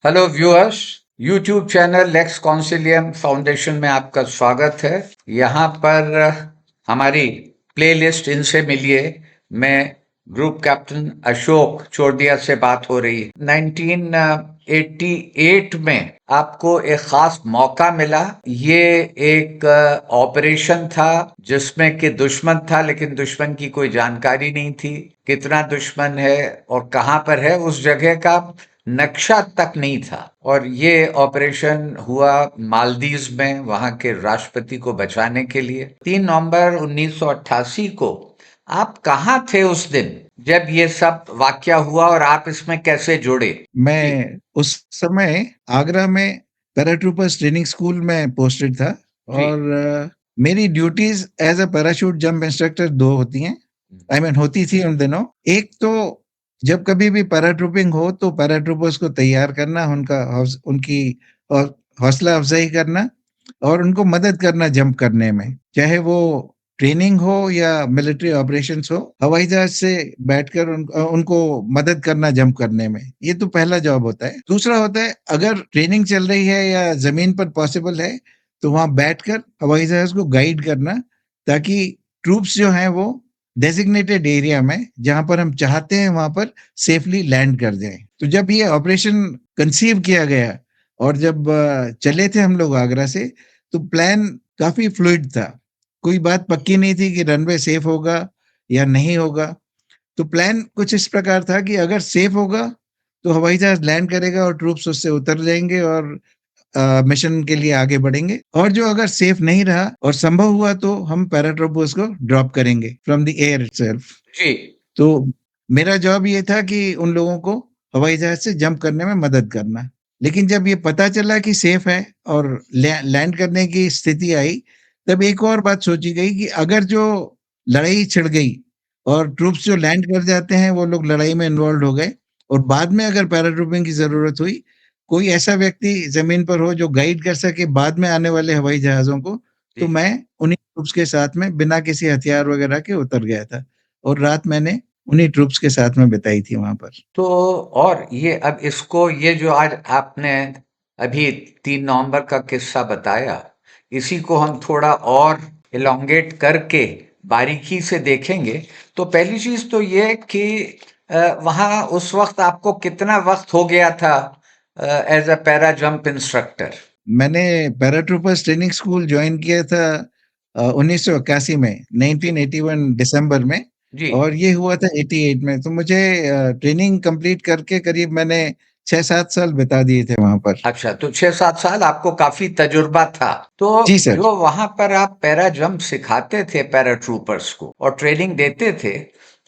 Hello viewers. YouTube channel Lex Consilium foundation में आपका स्वागत है। यहाँ पर हमारी प्लेलिस्ट इनसे मिलिए। मैं ग्रुप कैप्टन अशोक चोरदिया से बात हो रही है। 1988 में आपको एक खास मौका मिला। ये एक ऑपरेशन था जिसमें कि दुश्मन था, लेकिन दुश्मन की कोई जानकारी नहीं थी। कितना दुश्मन है और कहाँ पर है उस जगह का नक्शा तक नहीं था। और ये ऑपरेशन हुआ मालदीव्स में, वहां के राष्ट्रपति को बचाने के लिए। 3 नवंबर 1988 को आप कहाँ थे उस दिन जब ये सब वाकया हुआ, और आप इसमें कैसे जुड़े? मैं उस समय आगरा में पैराट्रूपर्स ट्रेनिंग स्कूल में पोस्टेड था जी। और मेरी duties as a parachute jump instructor दो होती हैं। आई मीन होती थी उन दिनों। एक तो जब कभी भी पैराट्रूपिंग हो तो पैराट्रूपर्स को तैयार करना, उनकी हौसला अफजाई करना और उनको मदद करना जंप करने में, चाहे वो ट्रेनिंग हो या मिलिट्री ऑपरेशंस हो। हवाई जहाज से बैठकर उनको मदद करना जंप करने में, ये तो पहला जॉब होता है। दूसरा होता है, अगर ट्रेनिंग चल रही है या जमीन पर पॉसिबल है तो वहां बैठकर हवाई जहाज को गाइड करना, ताकि ट्रूप्स जो हैं वो डेजिग्नेटेड एरिया में, जहां पर हम चाहते हैं वहां पर सेफली लैंड कर जाएं। तो जब ये ऑपरेशन कंसीव किया गया और जब चले थे हम लोग आगरा से, तो प्लान काफी फ्लूइड था। कोई बात पक्की नहीं थी कि रनवे सेफ होगा या नहीं होगा। तो प्लान कुछ इस प्रकार था कि अगर सेफ होगा तो हवाई जहाज लैंड करेगा और ट्रूप्स उससे उतर जाएंगे और मिशन के लिए आगे बढ़ेंगे। और जो अगर सेफ नहीं रहा और संभव हुआ तो हम पैराट्रूपर्स को ड्रॉप करेंगे फ्रॉम द एयर इटसेल्फ। जी। तो मेरा जॉब ये था कि उन लोगों को हवाई जहाज से जंप करने में मदद करना। लेकिन जब ये पता चला कि सेफ है और लैंड करने की स्थिति आई, तब एक और बात सोची गई कि अगर जो लड़ाई छिड़ गई और ट्रूप्स जो लैंड कर जाते हैं वो लोग लड़ाई में इन्वॉल्व हो गए, और बाद में अगर पैराट्रूपिंग की जरूरत हुई, कोई ऐसा व्यक्ति जमीन पर हो जो गाइड कर सके बाद में आने वाले हवाई जहाजों को, जी। तो मैं उन्हीं ट्रूप्स के साथ में बिना किसी हथियार वगैरह के उतर गया था और रात मैंने उन्हीं ट्रूप्स के साथ में बिताई थी वहां पर। तो और ये अब इसको, ये जो आज आपने अभी 3 नवंबर का किस्सा बताया, इसी को हम थोड़ा और इलोंगेट करके बारीकी से देखेंगे। तो पहली चीज तो ये कि वहाँ उस वक्त आपको कितना वक्त हो गया था as a para jump instructor? मैंने पैराट्रूपर्स ट्रेनिंग स्कूल ज्वाइन किया था 1981 में, 1981 दिसंबर में। जी। और ये हुआ था 88 में। तो मुझे ट्रेनिंग कंप्लीट करके करीब मैंने 6-7 साल बिता दिए थे वहां पर। अच्छा, तो 6-7 साल आपको काफी तजुर्बा था। तो जी सर। जो वहां पर आप पैरा जंप सिखाते थे पैरा ट्रूपर्स को और ट्रेनिंग देते थे,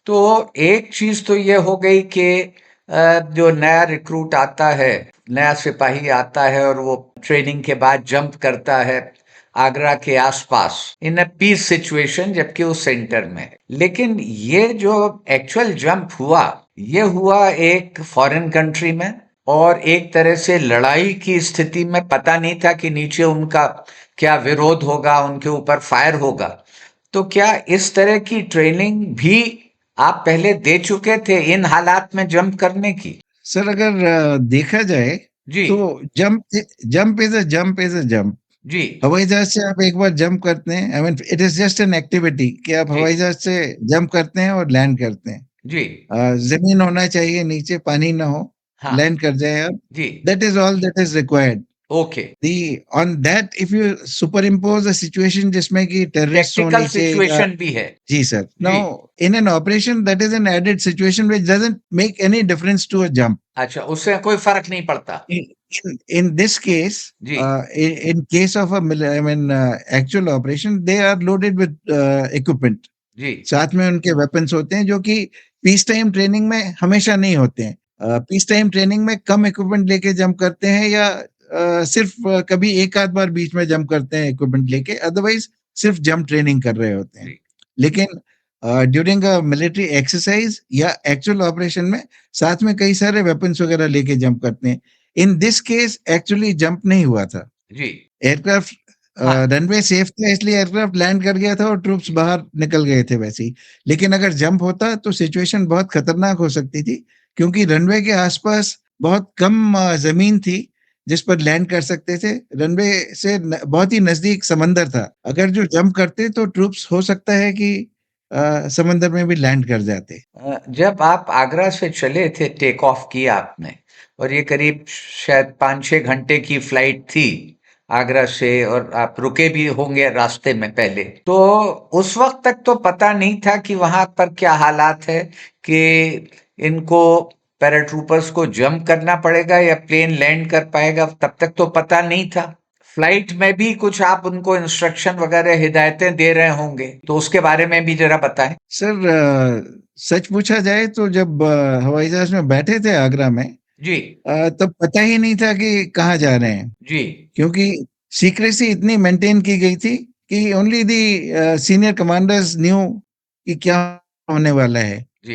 तो एक चीज तो ये हो गई कि जो नया रिक्रूट आता है, नया सिपाही आता है और वो ट्रेनिंग के बाद जंप करता है आगरा के आसपास इन अ पीस सिचुएशन, जबकि उस सेंटर में। लेकिन ये जो एक्चुअल जंप हुआ, ये हुआ एक फॉरेन कंट्री में, और एक तरह से लड़ाई की स्थिति में। पता नहीं था कि नीचे उनका क्या विरोध होगा, उनके ऊपर फायर होगा। तो क्या इस तरह की ट्रेनिंग भी आप पहले दे चुके थे इन हालात में जंप करने की? सर अगर देखा जाए जी। तो jump jump is a jump is a jump. जी। हवाई जहाज से आप एक बार जंप करते हैं, I mean it is just an activity कि आप जी। हवाई जहाज से जंप करते हैं और लैंड करते हैं। जी। जमीन होना चाहिए, नीचे पानी ना हो, हाँ। लैंड कर जाए आप। जी। That is all that is required. Okay. The on that if you superimpose a situation जिसमें कि टेररिस्ट हो टेक्निकल नीचे या। सिचुएशन भी है। जी सर। जी। Now in an operation that is an added situation which doesn't make any difference to a jump. अच्छा, उससे कोई फर्क नहीं पड़ता। In this case, ji. in case of actual operation, they are loaded with equipment. जी। साथ में उनके weapons होते हैं जो कि पीस टाइम ट्रेनिंग में हमेशा नहीं होते हैं। पीस टाइम ट्रेनिंग में कम इक्विपमेंट लेके जंप करते हैं या सिर्फ कभी एक आध बार बीच में जंप करते हैं इक्विपमेंट लेके, अदरवाइज सिर्फ जंप ट्रेनिंग कर रहे होते हैं। जी। लेकिन ड्यूरिंग अ मिलिट्री एक्सरसाइज या एक्चुअल ऑपरेशन में साथ में कई सारे वेपन्स वगैरह लेके जंप करते हैं। In this case actually jump नहीं हुआ था। जी। एयरक्राफ्ट हाँ। रनवे सेफ था इसलिए एयरक्राफ्ट लैंड कर गया था और ट्रूप्स बाहर निकल गए थे वैसे ही। लेकिन अगर जंप होता तो सिचुएशन बहुत खतरनाक हो सकती थी, क्योंकि रनवे के आसपास बहुत कम जमीन थी जिस पर लैंड कर सकते थे। रनवे से बहुत ही नजदीक समंदर था। अगर जो जंप करते तो ट्रूप्स हो सकता है कि समंदर में भी लैंड कर जाते। जब आप आगरा से चले थे, टेक ऑफ किया आपने, और ये करीब शायद 5-6 घंटे की फ्लाइट थी आगरा से, और आप रुके भी होंगे रास्ते में पहले, तो उस वक्त तक तो पता नहीं था कि वहां पर क्या हालात है, कि इनको पैराट्रूपर्स को जंप करना पड़ेगा या प्लेन लैंड कर पाएगा, तब तक तो पता नहीं था। फ्लाइट में भी कुछ आप उनको इंस्ट्रक्शन वगैरह हिदायतें दे रहे होंगे, तो उसके बारे में भी जरा बताएं। सर सच पूछा जाए तो जब हवाई जहाज में बैठे थे आगरा में, जी। तब पता ही नहीं था कि कहाँ जा रहे हैं, जी। क्योंकि सीक्रेसी इतनी मेंटेन की गई थी कि only the senior commanders knew कि क्या होने वाला है। जी।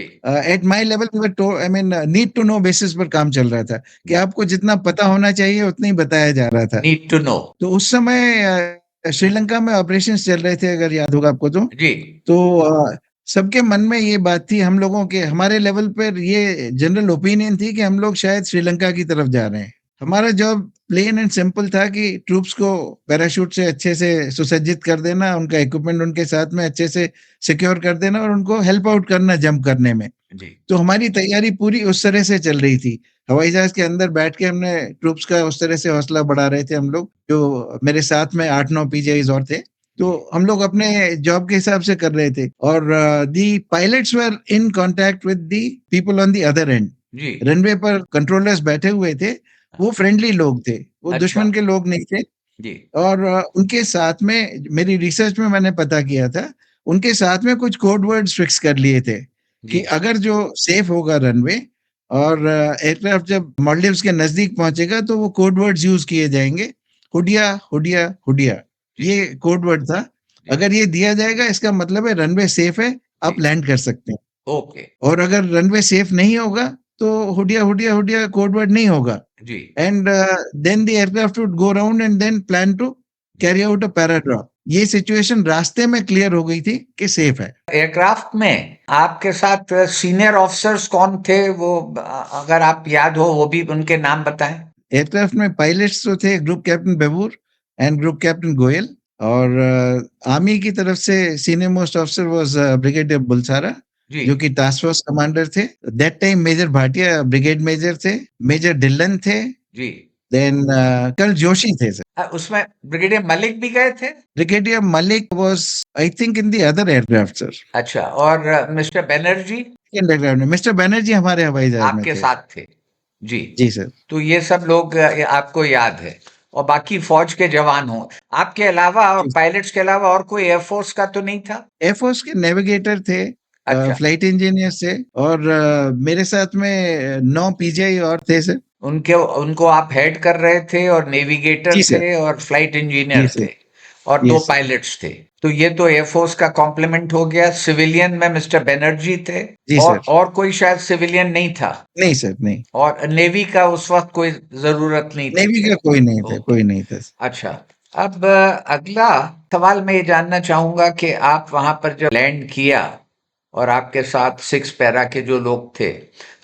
At my level we were to I mean need to know basis पर काम चल रहा था कि आपको जितना पता होना चाहिए उतना ही बताया जा रहा था। Need to know. तो उस समय श्रीलंका में ऑपरेशंस चल रहे थे, अगर याद होगा आपको तो। जी। तो सबके मन में ये बात थी, हम लोगों के हमारे लेवल पर ये जनरल ओपिनियन थी कि हम लोग शायद श्रीलंका की तरफ जा रहे हैं। हमारा जॉब प्लेन एंड सिंपल था कि ट्रूप्स को पैराशूट से अच्छे से सुसज्जित कर देना, उनका इक्विपमेंट उनके साथ में अच्छे से सिक्योर कर देना और उनको हेल्प आउट करना जंप करने में। जी। तो हमारी तैयारी पूरी उस तरह से चल रही थी। हवाई जहाज के अंदर बैठ के हमने ट्रूप्स का उस तरह से हौसला बढ़ा रहे थे हम लोग, जो मेरे साथ में 8-9 पीजीआईज और थे। तो हम लोग अपने जॉब के हिसाब से कर रहे थे और the pilots were in contact with the people on the other end. जी। रनवे पर कंट्रोलर्स बैठे हुए थे, वो फ्रेंडली लोग थे, वो अच्छा। दुश्मन के लोग नहीं थे। जी। और उनके साथ में मेरी रिसर्च में मैंने पता किया था, उनके साथ में कुछ कोड वर्ड्स फिक्स कर लिए थे जी। कि अगर जो सेफ होगा रनवे और एयरक्राफ्ट जब मालदीव्स के नजदीक पहुंचेगा तो वो कोड वर्ड्स यूज किए जाएंगे, हुडिया हुडिया हुडिया, जी। ये कोड वर्ड था। जी। अगर ये दिया जाएगा इसका मतलब है रनवे सेफ है, जी। आप लैंड कर सकते हैं। ओके। और अगर रनवे सेफ नहीं होगा तो हुडिया हुडिया हुडिया कोड वर्ड नहीं होगा। जी। And then the aircraft would go around and then plan to carry out a paradrop. ये सिचुएशन रास्ते में क्लियर हो गई थी कि सेफ है। एयरक्राफ्ट में आपके साथ सीनियर ऑफिसर्स कौन थे, वो अगर आप याद हो वो भी उनके नाम बताएं। एयरक्राफ्ट में पायलट्स तो थे group captain Bewoor and group captain Goyal, और आर्मी की तरफ से senior most officer was brigadier Bulsara, जी। जो कि टास्क फोर्स कमांडर थे। That time major Bhatia brigade major थे, मेजर डिल्लन थे, जी। देन कर्नल जोशी थे सर। उसमें ब्रिगेडियर मलिक भी गए थे। Brigadier Malik was I think in the other aircraft sir. अच्छा, और मिस्टर बनर्जी अंडरग्राउंड में मिस्टर बनर्जी हमारे हवाई जहाज में आपके थे। साथ थे। जी। जी सर। तो ये सब लोग आपको याद है, और बाकी फौज के जवान हो आपके अलावा, और जी। पायलट्स के अलावा और कोई एयरफोर्स का तो नहीं था। एयरफोर्स के नेविगेटर थे, अच्छा। फ्लाइट इंजीनियर थे, और मेरे साथ में 9 पीजीआई और थे सर। उनके उनको आप हेड कर रहे थे, और नेविगेटर जी सर। थे, और फ्लाइट जी इंजीनियर सर। थे, और जी दो सर। पायलट्स थे। तो ये तो एयरफोर्स का कॉम्प्लीमेंट हो गया। सिविलियन में मिस्टर बनर्जी थे, जी सर। और कोई शायद सिविलियन नहीं था। नहीं सर, नहीं। और नेवी का उस वक्त कोई जरूरत नहीं थी, नेवी का खैर। कोई नहीं था, ओके। कोई नहीं था। अच्छा। अब अगला सवाल मैं ये जानना चाहूंगा कि आप वहां पर जब लैंड किया और आपके साथ 6 पैरा के जो लोग थे,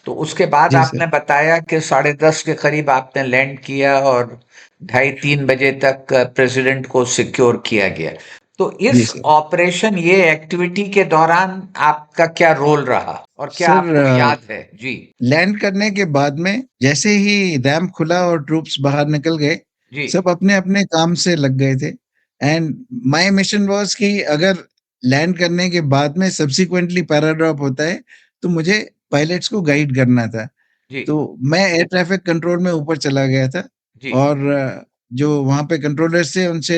तो उसके बाद जी सर। आपने बताया कि 10:30 के करीब आपने लैंड किया, और 2:30-3 बजे तक प्रेसिडेंट को सिक्योर किया गया। तो जी इस सर। ऑपरेशन, ये एक्टिविटी के दौरान आपका क्या रोल रहा, और क्या सर आपको याद है? जी। लैंड करने के बाद में जैसे ही रैंप खुला और ट्रूप्स बाहर निकल गए, जी। सब अपने अपने काम से लग गए थे। एंड माय मिशन वाज कि अगर लैंड करने के बाद में सब्सिक्वेंटली पैराड्रॉप होता है तो मुझे पायलट्स को गाइड करना था। जी। तो मैं एयर ट्रैफिक कंट्रोल में ऊपर चला गया था जी। और जो वहाँ पे कंट्रोलर्स थे उनसे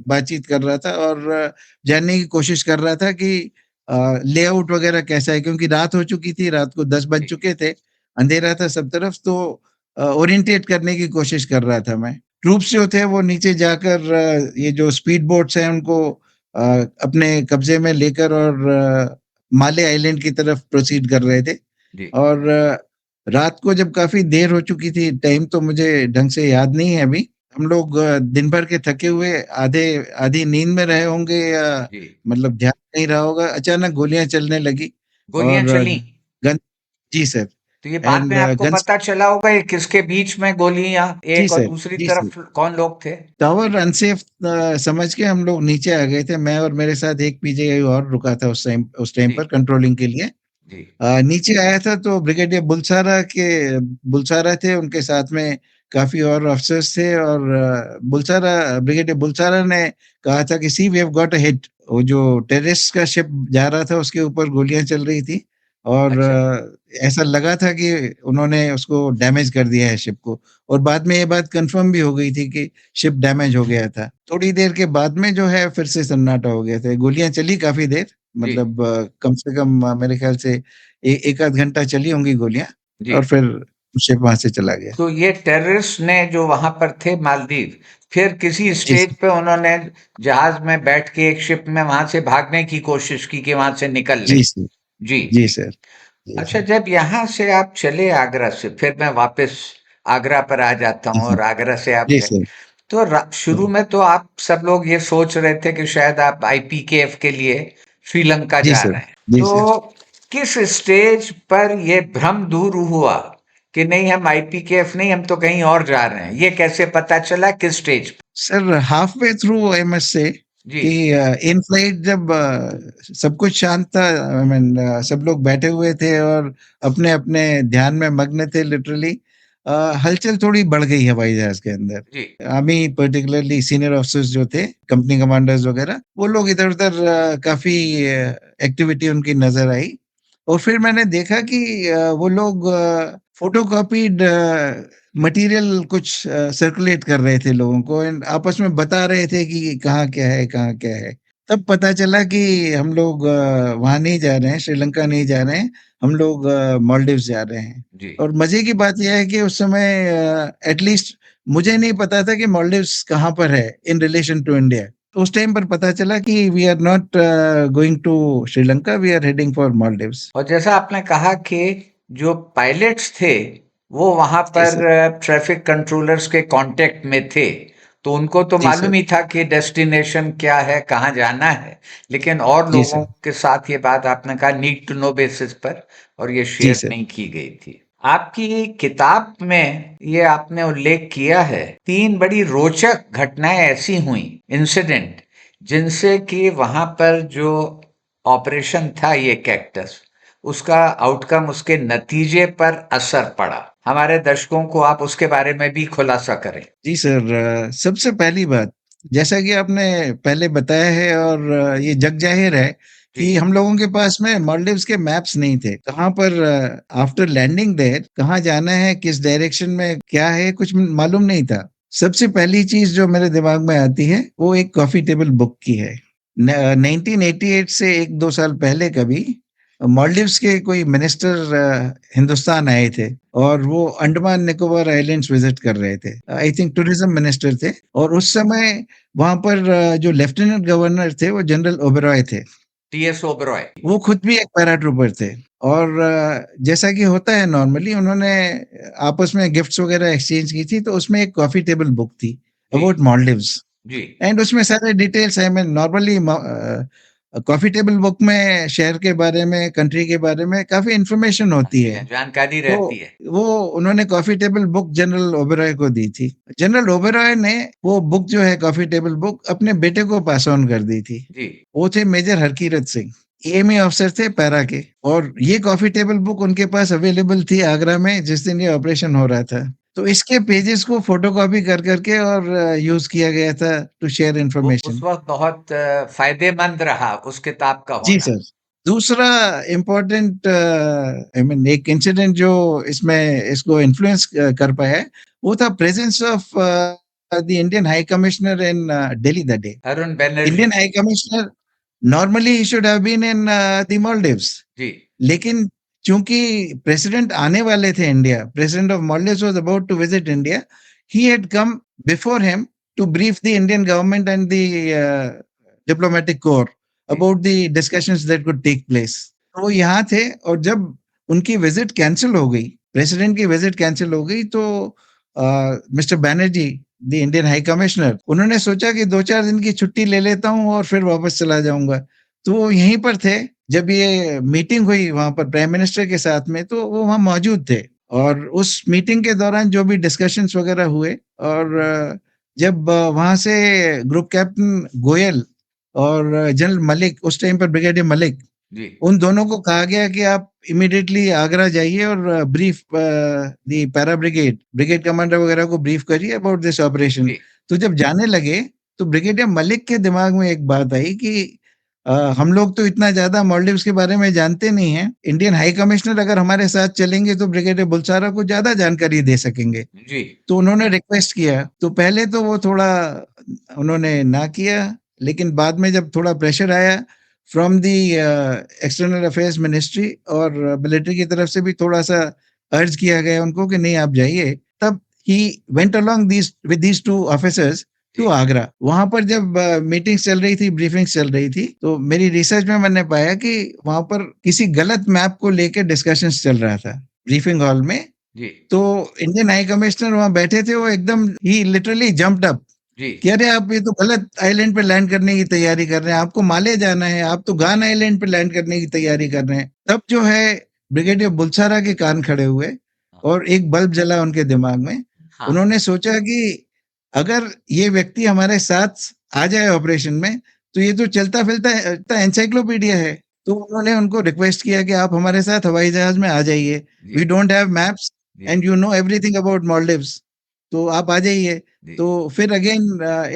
बातचीत कर रहा था और जानने की कोशिश कर रहा था कि लेआउट वगैरह कैसा है, क्योंकि रात हो चुकी थी, रात को 10 बज जी। चुके थे, अंधेरा था सब तरफ। तो ओरिएंटेट करने की कोशिश कर रहा था मैं। ट्रूप्स जो थे वो नीचे जाकर ये जो स्पीड बोट्स हैं उनको अपने कब्जे में लेकर और माले आइलैंड की तरफ प्रोसीड कर रहे थे। जी। और रात को जब काफी देर हो चुकी थी, टाइम तो मुझे ढंग से याद नहीं है अभी। हम लोग दिन भर के थके हुए आधे आधी नींद में रहे होंगे या जी। मतलब ध्यान नहीं रहा होगा, अचानक गोलियां चलने लगी गोलियां और चली। गन जी सर। तो ये बाद में एंड आपको गन्स पता चला होगा ये किसके बीच में गोलियां, जी एक और सर, दूसरी जी सर। तरफ कौन लोग थे? टावर अनसेफ समझ के हम लोग नीचे आ गए थे। मैं और मेरे साथ एक पीजे और रुका था उस टाइम जी पर कंट्रोलिंग के लिए। जी नीचे आया था तो ब्रिगेडियर बुलसारा थे, उनके साथ में काफी और अफसर्स थे, और ब्रिगेडियर बुलसारा ने कहा था कि see we have got a hit. वो जो टेररिस्ट का शिप जा रहा था उसके ऊपर गोलियां चल रही थी, और अच्छा ऐसा लगा था कि उन्होंने उसको डैमेज कर दिया है शिप को। और बाद में ये बात कंफर्म भी हो गई थी कि शिप डैमेज हो गया था। थोड़ी देर के बाद में जो है फिर से सन्नाटा हो गया था। गोलियां चली काफी देर, जी मतलब कम से कम मेरे ख्याल से एक आध घंटा चली होंगी गोलियां, जी। और फिर शिप वहां से चला गया। तो ये टेररिस्ट ने जो वहां पर थे मालदीव, फिर किसी जी स्टेज सर, पे उन्होंने जहाज में बैठ के एक शिप में वहां से भागने की कोशिश की कि वहां से निकल लें। जी सर, जी जी जी। सर, जी अच्छा, सर। जब यहाँ से आप चले आगरा से, फिर मैं वापस आगरा पर आ जाता हूँ, हम्म, और आगरा से आप जी गए, सर। तो शुरू में तो आप सब लोग ये सोच रहे थे कि शायद आप आईपीकेएफ के लिए श्रीलंका जी जा सर, रहे हैं। जी सर। तो किस स्टेज पर ये भ्रम दूर हुआ कि नहीं, हम आईपीकेएफ नहीं, हम तो कहीं और जा रहे हैं? ये कैसे पता चला, किस स्टेज पर? Sir halfway through I must say जी कि इन फ्लाइट जब सब कुछ शांत था, आई मीन सब लोग बैठे हुए थे और अपने अपने ध्यान में मग्न थे लिटरली, हलचल थोड़ी बढ़ गई हवाई जहाज के अंदर। जी आर्मी पर्टिकुलरली सीनियर ऑफिसर्स जो थे, कंपनी कमांडर्स वगैरह, वो लोग इधर उधर काफी एक्टिविटी उनकी नजर आई। और फिर मैंने देखा कि वो लोग फोटोकॉपीड मटेरियल कुछ सर्कुलेट कर रहे थे लोगों को, एंड आपस में बता रहे थे कि कहाँ क्या है, कहाँ क्या है। तब पता चला कि हम लोग वहां नहीं जा रहे हैं, श्रीलंका नहीं जा रहे हैं, हम लोग मालदीव्स जा रहे हैं। जी। और मजे की बात यह है कि उस समय एटलीस्ट मुझे नहीं पता था कि मालदीव्स कहाँ पर है इन रिलेशन टू इंडिया। तो उस टाइम पर पता चला कि we are not going to Sri Lanka, we are heading for Maldives. और जैसा आपने कहा कि जो पायलट्स थे वो वहां जी सर, पर ट्रैफिक कंट्रोलर्स के कांटेक्ट में थे, तो उनको तो जी मालूम सर, ही था कि डेस्टिनेशन क्या है, कहाँ जाना है। लेकिन और जी लोगों सर, के साथ ये बात आपने कहा नीड टू नो बेसिस पर, और ये जी शेयर सर, नहीं की गई थी। आपकी किताब में ये आपने उल्लेख किया है, 3 बड़ी रोचक घटनाएं ऐसी हुई, इंसिडेंट, जिनसे कि वहां पर जो ऑपरेशन था ये कैक्टस, उसका आउटकम, उसके नतीजे पर असर पड़ा। हमारे दर्शकों को आप उसके बारे में भी खुलासा करें। जी सर। सबसे पहली बात, जैसा कि आपने पहले बताया है, और ये जग जाहिर है जी कि हम लोगों के पास में मालदीव्स के मैप्स नहीं थे। कहाँ पर आफ्टर लैंडिंग देयर कहाँ जाना है, किस डायरेक्शन में क्या है, कुछ मालूम नहीं था। सबसे पहली चीज जो मेरे दिमाग में आती है वो एक कॉफी टेबल बुक की है। 1988 से एक दो साल पहले कभी मालदीव्स के कोई मिनिस्टर हिंदुस्तान आए थे, और वो अंडमान निकोबार आइलैंड्स विजिट कर रहे थे। आई थिंक टूरिज्म मिनिस्टर थे। और उस समय वहां पर जो लेफ्टिनेंट गवर्नर थे वो जनरल ओबेरॉय थे। टीएस ओबरॉय। वो खुद भी एक पैराट्रूपर थे। और जैसा कि होता है नॉर्मली, उन्होंने आपस में गिफ्ट्स वगैरह एक्सचेंज की थी, तो उसमें एक कॉफी टेबल बुक थी जी अबाउट मालदीव्स। जी। एंड उसमें सारे डिटेल्स है। मैं नॉर्मली कॉफी टेबल बुक में शहर के बारे में, कंट्री के बारे में काफी इंफॉर्मेशन होती है। जानकारी तो रहती है। वो उन्होंने coffee table book general Oberoi को दी थी। जनरल ओबेरॉय ने वो बुक जो है कॉफी टेबल बुक अपने बेटे को पास ऑन कर दी थी। जी वो थे major Harkirat Singh, AMA officer थे पैरा के। और ये कॉफी टेबल बुक उनके पास अवेलेबल थी आगरा में जिस दिन ये ऑपरेशन हो रहा था। तो इसके पेजेस को फोटोकॉपी कर करके और यूज किया गया था टू शेयर वो उस इंफॉर्मेशन। वक्त बहुत फायदेमंद रहा उस किताब का जी होना। सर। दूसरा इम्पोर्टेंट आई मीन एक इंसिडेंट जो इसमें इसको इन्फ्लुएंस कर पाया है, वो था presence of the Indian high commissioner in Delhi that day. Arun Banerjee. Indian high commissioner normally he should have been in the Maldives, जी लेकिन चूंकि प्रेसिडेंट आने वाले थे India, president of Maldives was about to visit India, he had come before him to brief the Indian government and the diplomatic core जी about the discussions that could take place. तो वो यहाँ थे, और जब उनकी विजिट कैंसिल हो गई, प्रेसिडेंट की विजिट कैंसिल हो गई, तो mister Banerjee, the Indian high commissioner, उन्होंने सोचा कि 2-4 दिन की छुट्टी ले लेता हूँ और फिर वापस चला जाऊंगा। तो वो यहीं पर थे, जब ये मीटिंग हुई वहां पर प्राइम मिनिस्टर के साथ में, तो वो वहां मौजूद थे और उस मीटिंग के दौरान जो भी डिस्कशंस वगैरह हुए, और जब वहां से ग्रुप कैप्टन गोयल और जनरल मलिक, उस टाइम पर ब्रिगेडियर मलिक, जी उन दोनों को कहा गया कि आप इमीडिएटली आगरा जाइए और ब्रीफ दी पैरा ब्रिगेड कमांडर वगैरह को ब्रीफ करिए अबाउट दिस ऑपरेशन। जी तो जब जाने लगे तो ब्रिगेडियर मलिक के दिमाग में एक बात आई कि हम लोग तो इतना ज्यादा मालदीव्स के बारे में जानते नहीं हैं, इंडियन हाई कमिश्नर अगर हमारे साथ चलेंगे तो ब्रिगेडियर बुलसारा को ज्यादा जानकारी दे सकेंगे। जी तो उन्होंने रिक्वेस्ट किया, तो पहले तो वो थोड़ा उन्होंने ना किया, लेकिन बाद में जब थोड़ा प्रेशर आया from the external affairs ministry और मिलिट्री की तरफ से भी थोड़ा सा अर्ज किया गया उनको कि नहीं आप जाइए, तब ही went along these with these two officers to Agra. वहां पर जब मीटिंग्स चल रही थी, ब्रीफिंग्स चल रही थी, तो मेरी रिसर्च में मैंने पाया कि वहां पर किसी गलत मैप को लेकर डिस्कशंस चल रहा था ब्रीफिंग हॉल में। जी तो इंडियन हाई कमिश्नर वहां बैठे थे, वो एकदम ही लिटरली जंप्ड अप जी कि अरे आप ये तो गलत आइलैंड पे लैंड करने की तैयारी कर रहे हैं, आपको माले जाना है, आप तो गान आइलैंड पे लैंड करने की तैयारी कर रहे हैं। तब जो है ब्रिगेडियर बुलसारा के कान खड़े हुए और एक बल्ब जला उनके दिमाग में। हाँ उन्होंने सोचा कि अगर ये व्यक्ति हमारे साथ आ जाए ऑपरेशन में तो ये तो चलता फिरता एनसाइक्लोपीडिया है। तो उन्होंने उनको रिक्वेस्ट किया कि आप हमारे साथ हवाई जहाज में आ जाइए, जी वी डोंट हैव मैप्स जी and you know everything about Maldives, तो आप आ जाइए। जी तो फिर again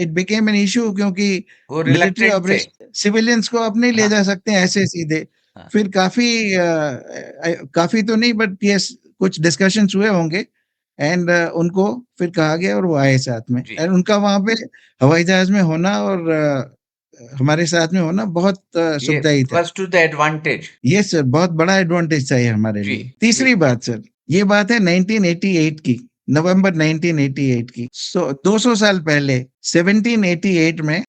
it became an issue, क्योंकि वो मिलिट्री रिलक्टेंट थे ऑपरेशन सिविलियंस को आप नहीं ले हाँ जा सकते हैं ऐसे सीधे। हाँ फिर काफी काफी तो नहीं बट यस कुछ डिस्कशंस हुए होंगे, एंड उनको फिर कहा गया और वो आए साथ में, जी एंड उनका वहां पे हवाई जहाज में होना और हमारे साथ में होना बहुत ये सुखदायी था। वॉज टू द एडवांटेज ये सर बहुत बड़ा एडवांटेज था ये हमारे जी लिए। जी तीसरी बात सर, ये बात है 1988 की, नवंबर 1988 की। 200 साल पहले 1788 में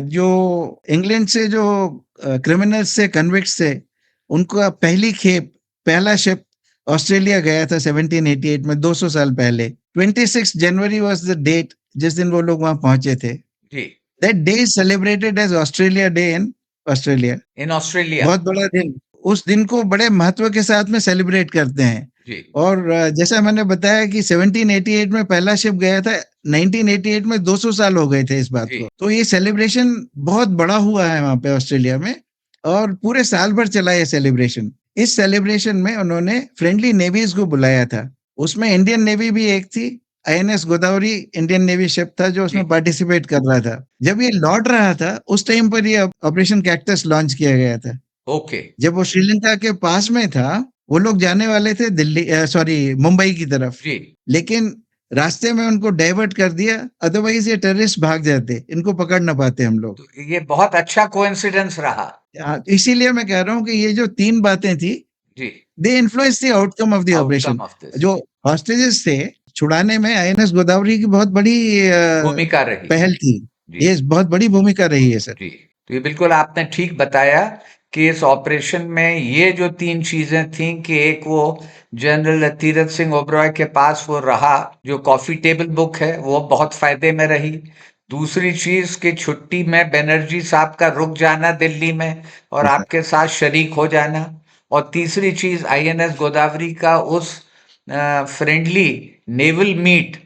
जो इंग्लैंड से जो क्रिमिनल्स से कन्विक्ट्स थे, उनका पहली खेप, पहला शिप ऑस्ट्रेलिया गया था 1788 में, 200 साल पहले। 26 जनवरी वाज द डेट जिस दिन वो लोग वहां पहुंचे थे। जी that day is celebrated as Australia day in Australia. In Australia बहुत बड़ा दिन, उस दिन को बड़े महत्व के साथ में सेलिब्रेट करते हैं। जी और जैसा मैंने बताया कि 1788 में पहला शिप गया था, 1988 में 200 साल हो गए थे इस बात जी को। तो ये सेलिब्रेशन बहुत बड़ा हुआ है वहां पे ऑस्ट्रेलिया में, और पूरे साल भर चला ये सेलिब्रेशन। इस सेलिब्रेशन में उन्होंने फ्रेंडली नेवीज को बुलाया था, उसमें इंडियन नेवी भी एक थी, INS Godavari Indian navy ship था जो जी उसमें पार्टिसिपेट कर रहा था। जब ये लौट रहा था उस टाइम पर ये ऑपरेशन कैक्टस लॉन्च किया गया था। ओके जब वो श्रीलंका के पास में था, वो लोग जाने वाले थे दिल्ली, सॉरी, मुंबई की तरफ, जी लेकिन रास्ते में उनको डाइवर्ट कर दिया, अदरवाइज ये टेररिस्ट भाग जाते, इनको पकड़ ना पाते हम लोग। तो ये बहुत अच्छा कोइंसिडेंस रहा इसीलिए मैं कह रहा हूँ कि ये जो तीन बातें थी, जी they influence the outcome of the outcome operation. Of this जो हॉस्टेजेस थे छुड़ाने में आईएनएस गोदावरी की बहुत बड़ी भूमिका रही पहल थी। जी ये बहुत बड़ी भूमिका रही है सर। जी तो ये बिल्कुल आपने ठीक बताया कि इस ऑपरेशन में ये जो तीन चीजें थीं कि एक वो जनरल तीरथ सिंह ओबरॉय के पास वो रहा जो कॉफी टेबल बुक है वो बहुत फायदे में रही। दूसरी चीज कि छुट्टी में बनर्जी साहब का रुक जाना दिल्ली में और आपके साथ शरीक हो जाना। और तीसरी चीज आईएनएस गोदावरी का उस फ्रेंडली नेवल मीट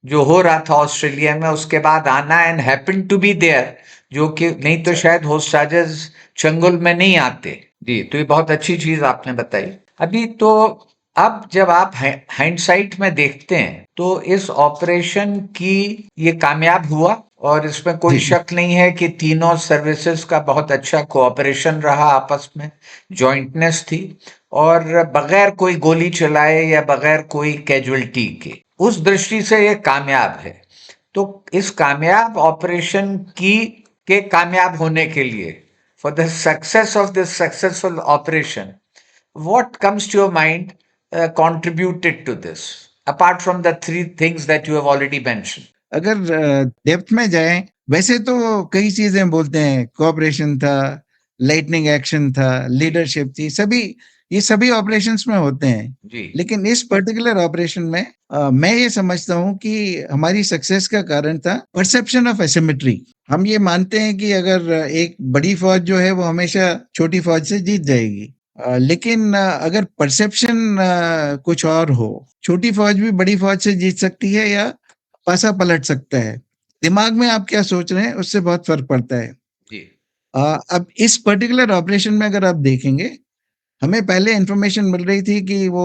जो हो रहा था ऑस्ट्रेलिया में उसके बाद आना and happen to be there जो कि नहीं तो शायद होस्ट चार्जेस चंगुल में नहीं आते। जी तो ये बहुत अच्छी चीज आपने बताई। अभी तो अब जब आप हाइंडसाइट में देखते हैं तो इस ऑपरेशन की ये कामयाब हुआ और इसमें कोई जी शक नहीं है कि तीनों सर्विसेज का बहुत अच्छा कोऑपरेशन रहा आपस में, जॉइंटनेस थी और बगैर कोई गोली चलाए या बगैर कोई कैजुअल्टी के उस दृष्टि से ये कामयाब है। तो इस कामयाब ऑपरेशन की के कामयाब होने के लिए for the success of this successful operation what comes to your mind contributed to this apart from the three things that you have already mentioned? अगर डेप्थ में जाएं, वैसे तो कई चीजें बोलते हैं, कोऑपरेशन था, लाइटनिंग एक्शन था, जी लीडरशिप थी, सभी ये सभी ऑपरेशंस में होते हैं। जी लेकिन इस पर्टिकुलर ऑपरेशन में मैं ये समझता हूँ कि हमारी सक्सेस का कारण था परसेप्शन ऑफ एसिमेट्री। हम ये मानते हैं कि अगर एक बड़ी फौज जो है वो हमेशा छोटी फौज से जीत जाएगी। लेकिन अगर परसेप्शन कुछ और हो, छोटी फौज भी बड़ी फौज से जीत सकती है या पासा पलट सकता है। दिमाग में आप क्या सोच रहे हैं उससे बहुत फर्क पड़ता है। जी अब इस पर्टिकुलर ऑपरेशन में अगर आप देखेंगे, हमें पहले इन्फॉर्मेशन मिल रही थी कि वो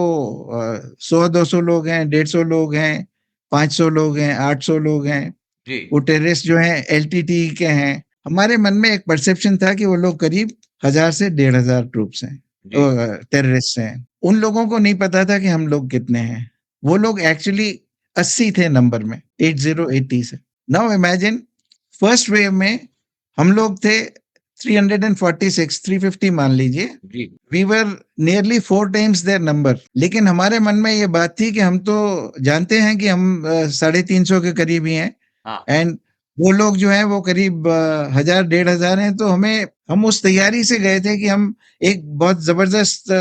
100-200 लोग हैं, 150 लोग हैं, 500 लोग हैं, 800 लोग हैं। जी वो टेररिस्ट जो हैं एलटीटी के हैं। हमारे मन में एक परसेप्शन था कि वो लोग करीब 1000 से 1500 ट्रूप्स हैं, जी टेररिस्ट हैं। उन लोगों को नहीं पता था कि हम लोग कितने हैं। वो लोग एक्चुअली 80 थे नंबर में, 80 से। नाउ इमेजिन फर्स्ट वेव में हम लोग थे 346, 350 मान लीजिए। जी we were nearly 4 times their number. लेकिन हमारे मन में ये बात थी कि हम तो जानते हैं कि हम 350 के करीब ही हैं हाँ एंड वो लोग जो हैं वो करीब 1000 1500 हैं। तो हमें हम उस तैयारी से गए थे कि हम एक बहुत जबरदस्त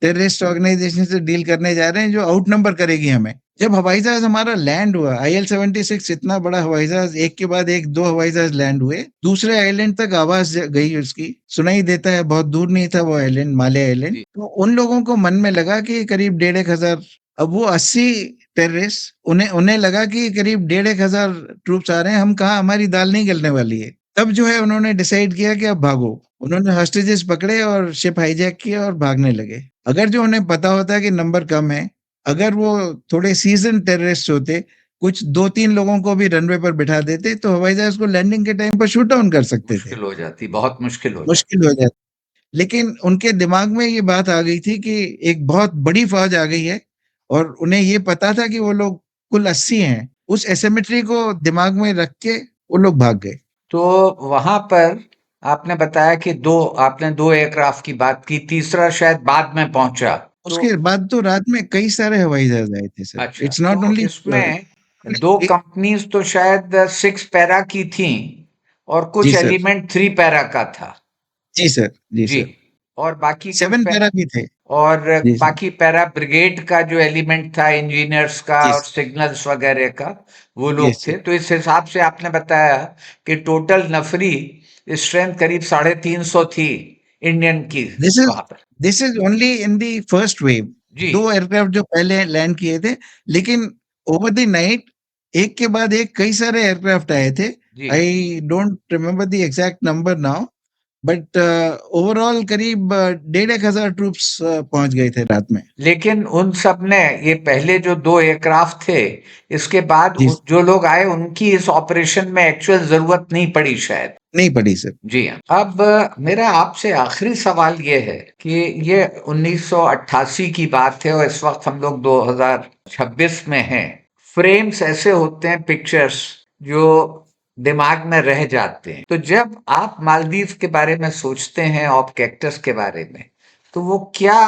टेररिस्ट ऑर्गेनाइजेशन से डील करने जा रहे हैं जो आउट नंबर करेगी हमें। जब हवाई जहाज हमारा लैंड हुआ, IL-76 इतना बड़ा हवाई जहाज, एक के बाद एक 2 हवाई जहाज लैंड हुए, दूसरे आइलैंड तक आवाज गई उसकी, सुनाई देता है, बहुत दूर नहीं था वो आइलैंड, माले आइलैंड। जी तो उन लोगों को मन में लगा कि करीब 1,500। अब वो 80 टेररिस्ट, उन्हें उन्हें लगा कि करीब 1,500 ट्रूप्स आ रहे हैं, हम कहाँ, हमारी दाल नहीं गलने वाली है। तब जो है उन्होंने डिसाइड किया कि अब भागो। उन्होंने हॉस्टेजेस पकड़े और शिप हाईजैक किया और भागने लगे। अगर जो उन्हें पता होता कि नंबर कम है, अगर वो थोड़े सीजन टेररिस्ट होते, कुछ 2-3 लोगों को भी रनवे पर बिठा देते, तो हवाई जहाज को लैंडिंग के टाइम पर शूट डाउन कर सकते थे। मुश्किल हो जाती, बहुत मुश्किल हो जाती। मुश्किल हो जाती। लेकिन उनके दिमाग में ये बात आ गई थी कि एक बहुत बड़ी फौज आ गई है और उन्हें ये पता था कि वो लोग कुल 80 हैं। उस एसिमेट्री को दिमाग में रख के वो लोग भाग गए। तो वहां पर आपने बताया कि आपने दो एयरक्राफ्ट की बात की, तीसरा शायद बाद में पहुंचा। तो उसके बाद तो रात में कई सारे हवाई जहाज आए थे सर। अच्छा, इट्स नॉट तो ओनली इसमें दो कंपनीज तो शायद 6 पैरा की थी और जी कुछ सर। एलिमेंट 3 पैरा का था। जी सर। जी जी, सर। और बाकी कुछ 7 पैरा भी थे। और जी सर। बाकी पैरा ब्रिगेड का जो एलिमेंट था, इंजीनियर्स का जी और सर। सिग्नल्स वगैरह का, वो लोग यस थे। सर। तो इस हिसाब से आपने बताया कि टोटल नफरी स्ट्रेंथ करीब 350 थी इंडियन की दिस इज वहां पर। This is only in the first wave. जी 2 एयरक्राफ्ट जो पहले लैंड किए थे, लेकिन ओवर द नाइट एक के बाद एक कई सारे एयरक्राफ्ट आए थे। जी I don't remember the exact number now, but overall करीब 1,500 ट्रूप्स पहुंच गए थे रात में। लेकिन उन सब ने, ये पहले जो दो एयरक्राफ्ट थे, इसके बाद जी जो लोग आए उनकी इस ऑपरेशन में एक्चुअल जरूरत नहीं पड़ी शायद। नहीं पड़ी सर। जी हाँ। अब मेरा आपसे आखिरी सवाल ये है कि ये 1988 की बात है और इस वक्त हम लोग 2026 में हैं। फ्रेम्स ऐसे होते हैं, पिक्चर्स, जो दिमाग में रह जाते हैं। तो जब आप मालदीव के बारे में सोचते हैं और कैक्टस के बारे में, तो वो क्या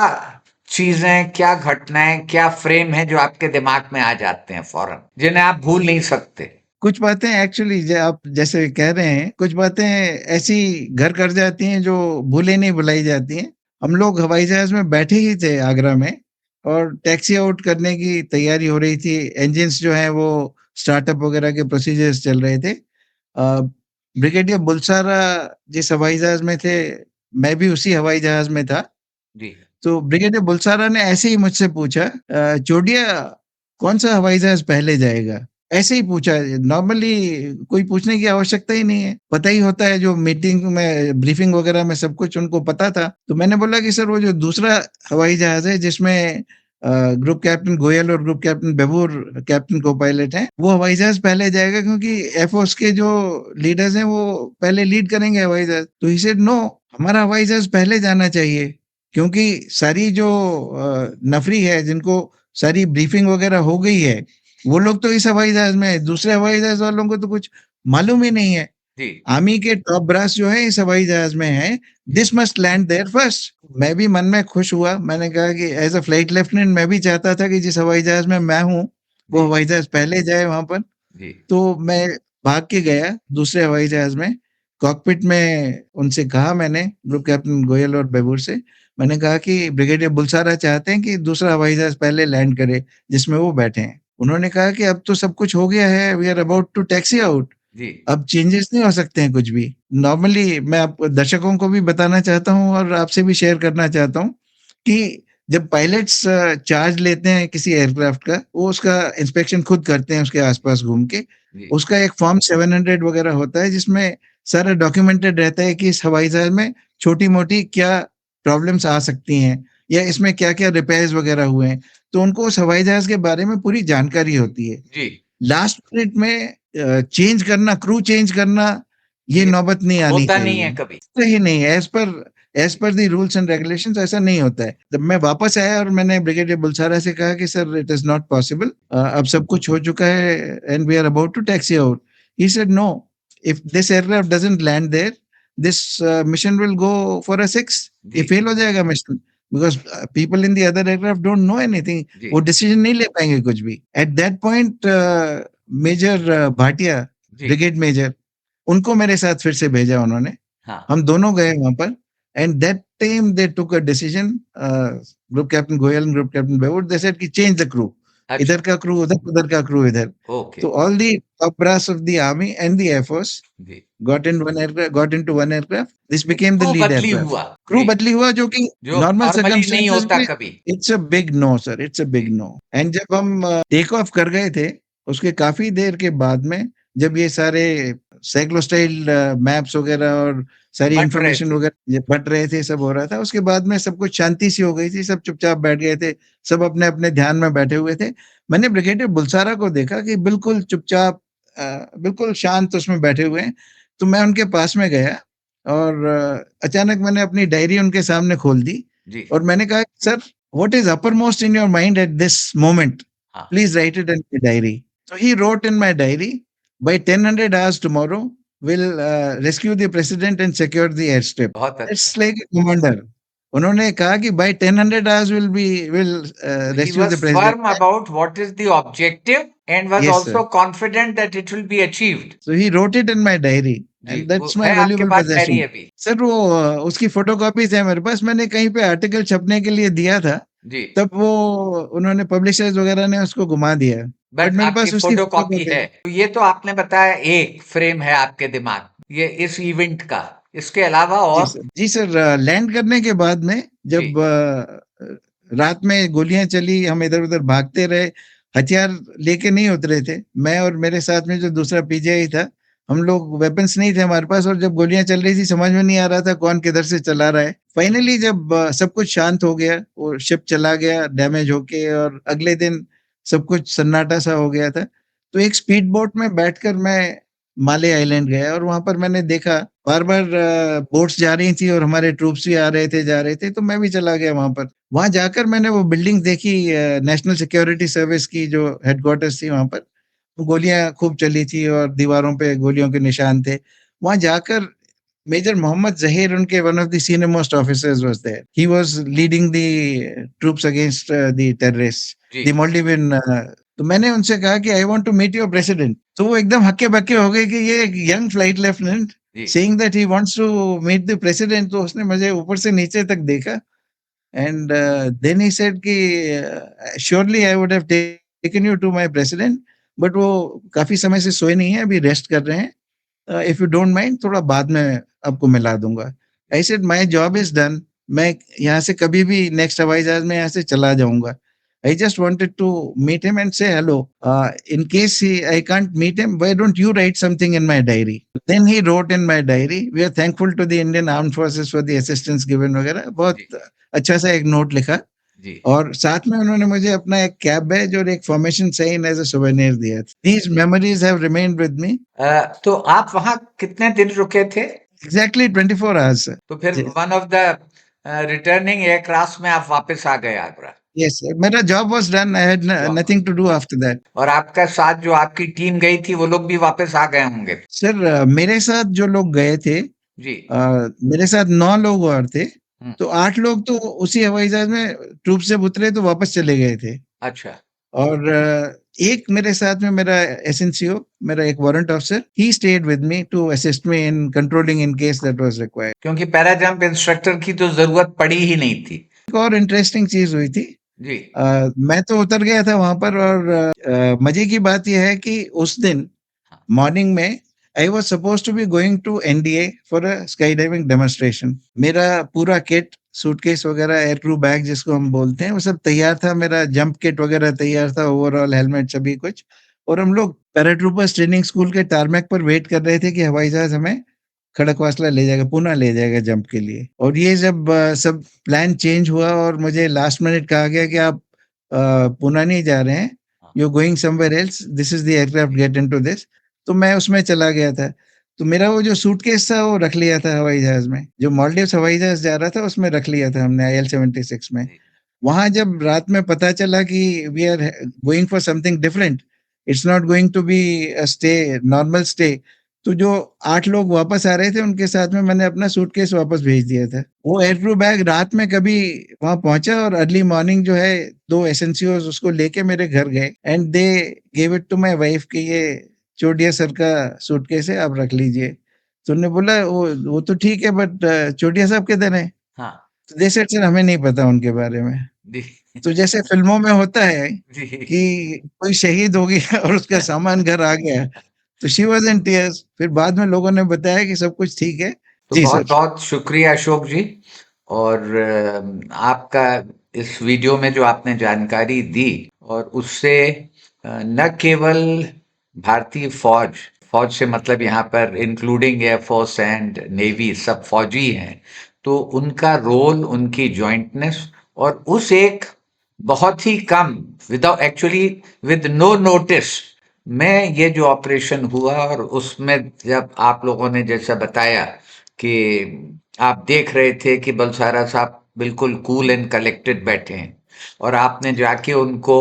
चीजें, क्या घटनाएं, क्या फ्रेम है जो आपके दिमाग में आ जाते हैं फौरन, जिन्हें आप भूल नहीं सकते? कुछ बातें एक्चुअली आप जैसे कह रहे हैं, कुछ बातें ऐसी घर कर जाती हैं जो भूले नहीं भुलाई जाती हैं। हम लोग हवाई जहाज में बैठे ही थे आगरा में और टैक्सी आउट करने की तैयारी हो रही थी। इंजन्स जो हैं वो स्टार्टअप वगैरह के प्रोसीजर्स चल रहे थे। ब्रिगेडियर बुलसारा जिस हवाई जहाज में थे, मैं भी उसी हवाई जहाज में था। जी तो ब्रिगेडियर बुलसारा ने ऐसे ही मुझसे पूछा, "चोटिया, कौन-सा हवाई जहाज पहले जाएगा?" ऐसे ही पूछा। नॉर्मली कोई पूछने की आवश्यकता ही नहीं है। पता ही होता है, जो मीटिंग में, ब्रीफिंग वगैरह में सब कुछ उनको पता था। तो मैंने बोला कि सर वो जो दूसरा हवाई जहाज है जिसमें ग्रुप कैप्टन गोयल और ग्रुप कैप्टन बेबूर कैप्टन को-पायलट हैं, वो हवाई जहाज पहले जाएगा क्योंकि एयर फोर्स के जो लीडर्स हैं वो पहले लीड करेंगे हवाई जहाज। तो ही सेड नो, हमारा हवाई जहाज पहले जाना चाहिए। क्योंकि सारी जो नफरी है, जिनको सारी ब्रीफिंग वगैरह हो गई है, वो लोग तो इस हवाई जहाज में है। दूसरे हवाई जहाज वालों को तो कुछ मालूम ही नहीं है। जी आर्मी के टॉप ब्रास जो है इस हवाई जहाज में है। जी this must land there first. मैं भी मन में खुश हुआ। मैंने कहा कि एज अ फ्लाइट लेफ्टिनेंट मैं भी चाहता था कि जिस हवाई जहाज में मैं हूँ, वो जी हवाई जहाज पहले जाए वहां पर। जी तो मैं भाग के गया दूसरे हवाई जहाज में। कॉकपिट में उनसे कहा मैंने, ग्रुप कैप्टन गोयल और बेबूर से, मैंने कहा कि ब्रिगेडियर बुलसारा चाहते हैं कि दूसरा हवाई जहाज पहले लैंड करे जिसमें वो बैठे हैं। उन्होंने कहा कि अब तो सब कुछ हो गया है, we are about to taxi out, जी अब चेंजेस नहीं हो सकते हैं कुछ भी। नॉर्मली मैं आप दर्शकों को भी बताना चाहता हूँ और आपसे भी शेयर करना चाहता हूँ कि जब पायलट्स चार्ज लेते हैं किसी एयरक्राफ्ट का, वो उसका इंस्पेक्शन खुद करते हैं उसके आसपास घूम के। जी उसका एक फॉर्म 700 वगैरह होता है जिसमें सारा डॉक्यूमेंटेड रहता है कि इस हवाई जहाज में छोटी-मोटी क्या प्रॉब्लम्स आ सकती हैं या इसमें क्या-क्या रिपेयर्स वगैरह हुए हैं। तो उनको उस हवाई जहाज के बारे में पूरी जानकारी होती है। जी लास्ट मिनट में चेंज करना, क्रू चेंज करना, ये ये नौबत नहीं आनी होता नहीं चाहिए। है कभी। सही नहीं है, as per the rules and regulations ऐसा नहीं होता है। जब मैं वापस आया और मैंने ब्रिगेडियर बुलसारा से कहा कि sir it is not possible, अब सब कुछ हो चुका है and we are about to taxi out. He said no, if this aircraft doesn't land there, this mission will go for a 6, ये जी फेल हो जाएगा mission, because people in the other aircraft don't know anything, जी वो decision नहीं ले पाएंगे कुछ भी। At that point major Bhatia, जी ब्रिगेड मेजर, उनको मेरे साथ फिर से भेजा उन्होंने। हाँ हम दोनों गए वहां पर and that time they took a decision, group captain Goyal and group captain Bewoor, they said कि चेंज द क्रू, अच्छा इधर का क्रू उधर, उधर का क्रू इधर। ओके तो all the top brass of the army and the air force जी got into one aircraft. This became the crew lead बदली aircraft. हुआ क्रू जी बदली हुआ जो कि जो नॉर्मल नॉर्मली नहीं सर्कमस्टेंसेस होता में कभी। It's a big no sir, it's a जी बिग नो। एंड जब हम टेक ऑफ कर गए थे, उसके काफी देर के बाद में जब ये सारे साइक्लोस्टाइल मैप्स वगैरह और सारी बट रहे इंफॉर्मेशन थे वगैरह ये बट रहे थे, सब हो रहा था, उसके बाद में सब कुछ शांति सी हो गई थी, सब चुपचाप बैठ गए थे, सब अपने अपने ध्यान में बैठे हुए थे। मैंने ब्रिगेडियर बुलसारा को देखा कि बिल्कुल चुपचाप, बिल्कुल शांत उसमें बैठे हुए हैं। तो मैं उनके पास में गया और अचानक मैंने अपनी डायरी उनके सामने खोल दी जी और मैंने कहा, sir what is uppermost in your mind at this moment, हाँ please write it in my diary. So he wrote in my diary, by 1000 hours tomorrow, we'll rescue the president and secure the airstrip. बहुत It's अच्छा like a commander. उन्होंने कहा कि by 1000 hours will he rescue was the president. firm about what is the objective and was Yes, sir. also confident that it will be achieved So he wrote it in my diary, ji and वो that's my है आपके valuable पास diary possession. अभी sir वो उसकी photocopies है मेरे पास, मैंने कहीं पे आर्टिकल छपने के लिए दिया था, जी तब वो उन्होंने पब्लिशर्स वगैरह ने उसको घुमा दिया, बट बट मेरे आपकी पास उसकी फोटो कॉपी फोटोकॉपी। है तो ये तो आपने बताया एक फ्रेम है आपके दिमाग में, ये इस इवेंट का इसके अलावा जी और सर, जी सर, लैंड करने के बाद में जी जब रात में गोलियां चली, हम इधर उधर भागते रहे, हथियार लेके नहीं उतरे थे, मैं और मेरे साथ में जो दूसरा पीजीआई था, हम लोग वेपन्स नहीं थे हमारे पास, और जब गोलियां चल रही थी समझ में नहीं आ रहा था कौन किधर से चला रहा है। फाइनली जब सब कुछ शांत हो गया, वो शिप चला गया डैमेज होके, और अगले दिन सब कुछ सन्नाटा सा हो गया था, तो एक स्पीड बोट में बैठकर मैं माले आइलैंड गया और वहां पर मैंने देखा बार-बार बोट्स जा रही थी और हमारे ट्रूप्स भी आ रहे थे, जा रहे थे, तो मैं भी चला गया वहां पर। वहां जाकर मैंने वो बिल्डिंग देखी, नेशनल सिक्योरिटी सर्विस की जो हेडक्वार्टर्स थी वहां पर। गोलियां खूब चली थी और दीवारों पे गोलियों के निशान थे। वहां जाकर मेजर मोहम्मद जहीर, उनके one of the senior most officers was there, he was leading the troops against the terrorist, जी द मालदीवियन। तो मैंने उनसे कहा कि I want to meet your president, तो वो एकदम हक्के-बक्के हो गए कि ये एक यंग फ्लाइट लेफ्टिनेंट जी saying that he wants to meet the president. तो उसने मुझे ऊपर से नीचे तक देखा एंड देन ही सेड कि surely I would have taken you to my president, but वो काफी समय से सोए नहीं है, अभी रेस्ट कर रहे हैं, इफ यू डोंट माइंड थोड़ा बाद में आपको मिला दूंगा। I said my job is done, मैं यहाँ से कभी भी नेक्स्ट हवाई जहाज में यहाँ से चला जाऊंगा। I just wanted to meet him and say hello, in case I can't meet him, why don't you write something in my diary. Then he wrote in my diary, we are thankful to the Indian armed forces for the assistance given वगैरह, जी बहुत अच्छा सा एक note लिखा। जी और साथ में उन्होंने मुझे अपना एक कैप बैज और एक formation sign as a souvenir दिया था। These memories have remained with me. तो आप वहां कितने दिन रुके थे एग्जैक्टली 24 आवर्स सर। तो फिर जी, one of the returning aircraft में आप वापस आ गए आगरा यस सर, मेरा job was done, I had job nothing to do after that. और आपका साथ जो आपकी टीम गई थी वो लोग भी वापस आ गए होंगे सर मेरे साथ जो लोग गए थे, जी मेरे साथ 9 लोग और थे, हम्म, तो 8 लोग तो उसी हवाई जहाज में ट्रूप से उतरे तो वापस चले गए थे। अच्छा और एक मेरे साथ में मेरा एसएनसीओ, मेरा एक warrant officer, he stayed with me to assist me in controlling in case that was required. क्योंकि पैरा जंप इंस्ट्रक्टर की तो जरूरत पड़ी ही नहीं थी। एक और इंटरेस्टिंग चीज हुई थी, जी। मैं तो उतर गया था वहां पर, और मजे की बात यह है कि उस दिन मॉर्निंग में I was supposed to be going to NDA for a sky diving demonstration. मेरा पूरा किट, सूटकेस वगैरह, एयर क्रू बैग जिसको हम बोलते हैं, वो सब तैयार था। मेरा जंप किट वगैरह तैयार था, ओवरऑल हेलमेट सभी कुछ। और हम लोग पैराट्रूपर्स ट्रेनिंग स्कूल के टारमैक पर वेट कर रहे थे कि हवाई जहाज हमें खड़कवासला ले जाएगा, पुणे ले जाएगा जंप के लिए। और ये जब सब प्लान चेंज हुआ और मुझे लास्ट मिनट कहा गया कि आप पुणे नहीं जा रहे हैं, you going somewhere else, this is the aircraft, get into this. तो मैं उसमें चला गया था। तो मेरा वो जो सूटकेस था वो रख लिया था हवाई जहाज में, जो मालदीव्स हवाई जहाज जा रहा था उसमें रख लिया था हमने, IL-76 में। वहां जब रात में पता चला कि we are going for something different, it's not going to be a stay, normal stay, तो जो 8 लोग वापस आ रहे थे उनके साथ में मैंने अपना सूटकेस वापस भेज दिया था। वो एयरक्रू बैग रात में कभी वहां पहुंचा, और अर्ली मॉर्निंग जो है 2 एसेंसियोज उसको लेके मेरे घर गए, and they gave it to my wife कि ये चोटिया सर का सूटकेस है, आप रख लीजिए। तो उन्होंने बोला वो तो ठीक है, बट चोटिया साहब किधर है? हाँ। तो दे सेड, सर हमें नहीं पता उनके बारे में। जी। तो जैसे फिल्मों में होता है जी। कि कोई शहीद हो गया और उसका सामान घर आ गया, तो शी वाज इन टीयर्स। फिर बाद में लोगों ने बताया कि सब कुछ ठीक है। तो जी बहुत सर। बहुत शुक्रिया अशोक जी। और आपका इस वीडियो में जो आपने जानकारी दी, और उससे न केवल भारतीय फौज, फौज से मतलब यहाँ पर इंक्लूडिंग एयरफोर्स एंड नेवी, सब फौजी हैं, तो उनका रोल, उनकी जॉइंटनेस, और उस एक बहुत ही कम, without actually with no notice में ये जो ऑपरेशन हुआ, और उसमें जब आप लोगों ने जैसा बताया कि आप देख रहे थे कि बलसारा साहब बिल्कुल कूल एंड कलेक्टेड बैठे हैं, और आपने जाके उनको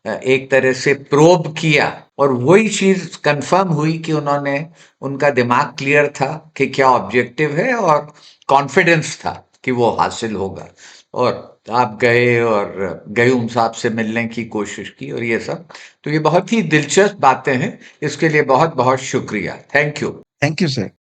एक तरह से प्रोब किया, और वही चीज कंफर्म हुई कि उन्होंने, उनका दिमाग क्लियर था कि क्या ऑब्जेक्टिव है, और कॉन्फिडेंस था कि वो हासिल होगा। और आप गए और गयूम साहब से मिलने की कोशिश की और ये सब, तो ये बहुत ही दिलचस्प बातें हैं। इसके लिए बहुत बहुत शुक्रिया। Thank you. Thank you sir.